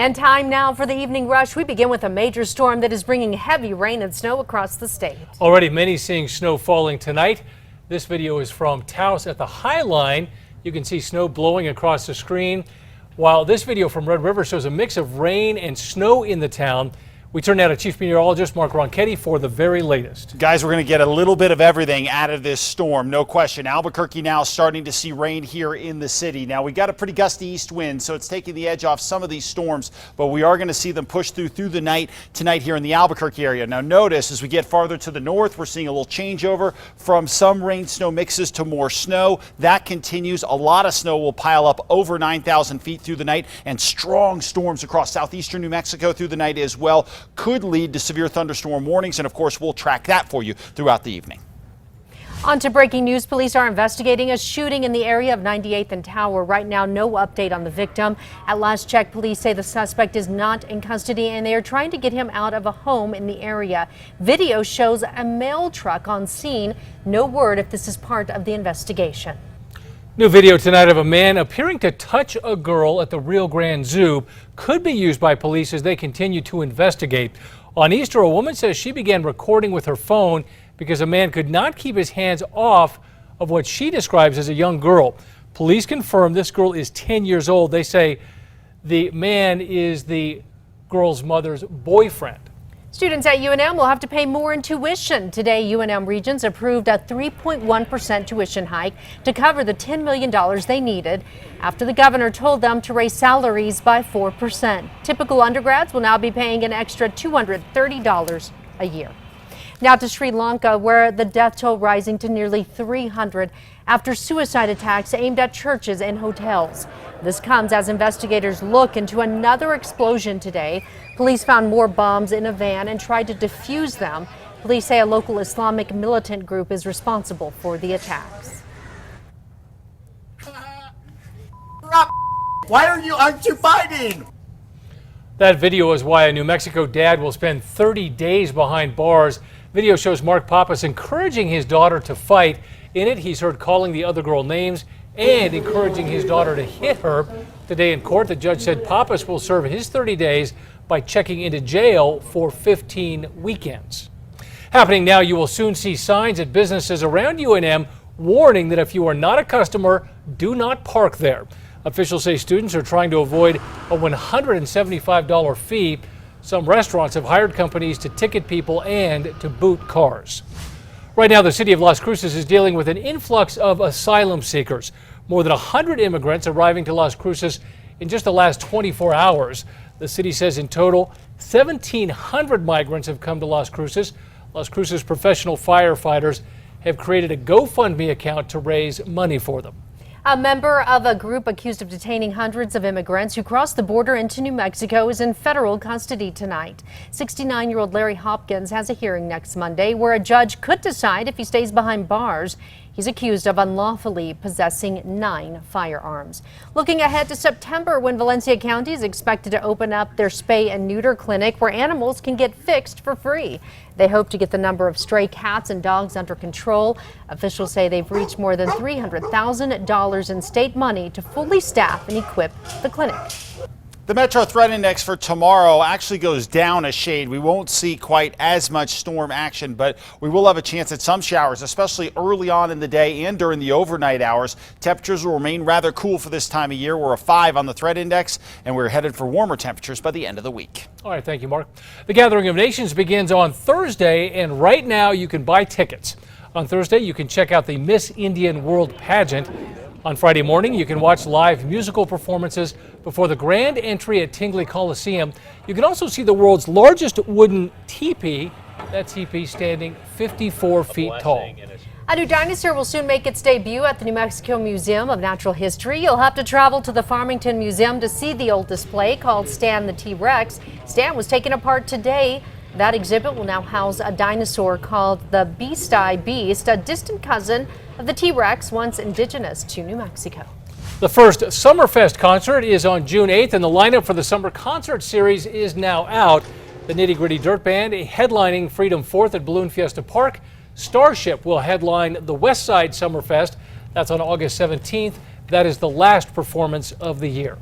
And time now for the evening rush. We begin with a major storm that is bringing heavy rain and snow across the state. Already many seeing snow falling tonight. This video is from Taos at the High Line. You can see snow blowing across the screen, while this video from Red River shows a mix of rain and snow in the town. We turn now to Chief Meteorologist Mark Ronchetti for the very latest. Guys, we're going to get a little bit of everything out of this storm, no question. Albuquerque now starting to see rain here in the city. Now, we got a pretty gusty east wind, so it's taking the edge off some of these storms, but we are going to see them push through the night tonight here in the Albuquerque area. Now, notice as we get farther to the north, we're seeing a little changeover from some rain-snow mixes to more snow. That continues. A lot of snow will pile up over 9,000 feet through the night, and strong storms across southeastern New Mexico through the night as well could lead to severe thunderstorm warnings, and of course we'll track that for you throughout the evening. On to breaking news. Police are investigating a shooting in the area of 98th and Tower. Right now, no update on the victim. At last check, police say the suspect is not in custody and they are trying to get him out of a home in the area. Video shows a mail truck on scene. No word if this is part of the investigation. New video tonight of a man appearing to touch a girl at the Rio Grande Zoo could be used by police as they continue to investigate. On Easter, a woman says she began recording with her phone because a man could not keep his hands off of what she describes as a young girl. Police confirm this girl is 10 years old. They say the man is the girl's mother's boyfriend. Students at UNM will have to pay more in tuition. Today, UNM Regents approved a 3.1% tuition hike to cover the $10 million they needed after the governor told them to raise salaries by 4%. Typical undergrads will now be paying an extra $230 a year. Now to Sri Lanka, where the death toll rising to nearly 300 after suicide attacks aimed at churches and hotels. This comes as investigators look into another explosion today. Police found more bombs in a van and tried to defuse them. Police say a local Islamic militant group is responsible for the attacks. Why aren't you fighting? That video is why a New Mexico dad will spend 30 days behind bars. Video shows Mark Pappas encouraging his daughter to fight. In it, he's heard calling the other girl names and encouraging his daughter to hit her. Today in court, the judge said Pappas will serve his 30 days by checking into jail for 15 weekends. Happening now, you will soon see signs at businesses around UNM warning that if you are not a customer, do not park there. Officials say students are trying to avoid a $175 fee. Some restaurants have hired companies to ticket people and to boot cars. Right now, the city of Las Cruces is dealing with an influx of asylum seekers. More than 100 immigrants arriving to Las Cruces in just the last 24 hours. The city says in total, 1,700 migrants have come to Las Cruces. Las Cruces professional firefighters have created a GoFundMe account to raise money for them. A member of a group accused of detaining hundreds of immigrants who crossed the border into New Mexico is in federal custody tonight. 69-year-old Larry Hopkins has a hearing next Monday where a judge could decide if he stays behind bars. He's accused of unlawfully possessing 9 firearms. Looking ahead to September, when Valencia County is expected to open up their spay and neuter clinic where animals can get fixed for free. They hope to get the number of stray cats and dogs under control. Officials say they've reached more than $300,000 in state money to fully staff and equip the clinic. The Metro Threat Index for tomorrow actually goes down a shade. We won't see quite as much storm action, but we will have a chance at some showers, especially early on in the day and during the overnight hours. Temperatures will remain rather cool for this time of year. We're a 5 on the threat index, and we're headed for warmer temperatures by the end of the week. All right, thank you, Mark. The Gathering of Nations begins on Thursday, and right now you can buy tickets. On Thursday, you can check out the Miss Indian World Pageant. On Friday morning, you can watch live musical performances before the grand entry at Tingley Coliseum. You can also see the world's largest wooden teepee, that teepee standing 54 feet tall. A new dinosaur will soon make its debut at the New Mexico Museum of Natural History. You'll have to travel to the Farmington Museum to see the old display called Stan the T-Rex. Stan was taken apart today. That exhibit will now house a dinosaur called the Beast-Eye Beast, a distant cousin of the T-Rex, once indigenous to New Mexico. The first Summerfest concert is on June 8th, and the lineup for the summer concert series is now out. The Nitty Gritty Dirt Band headlining Freedom 4th at Balloon Fiesta Park. Starship will headline the West Side Summerfest. That's on August 17th. That is the last performance of the year.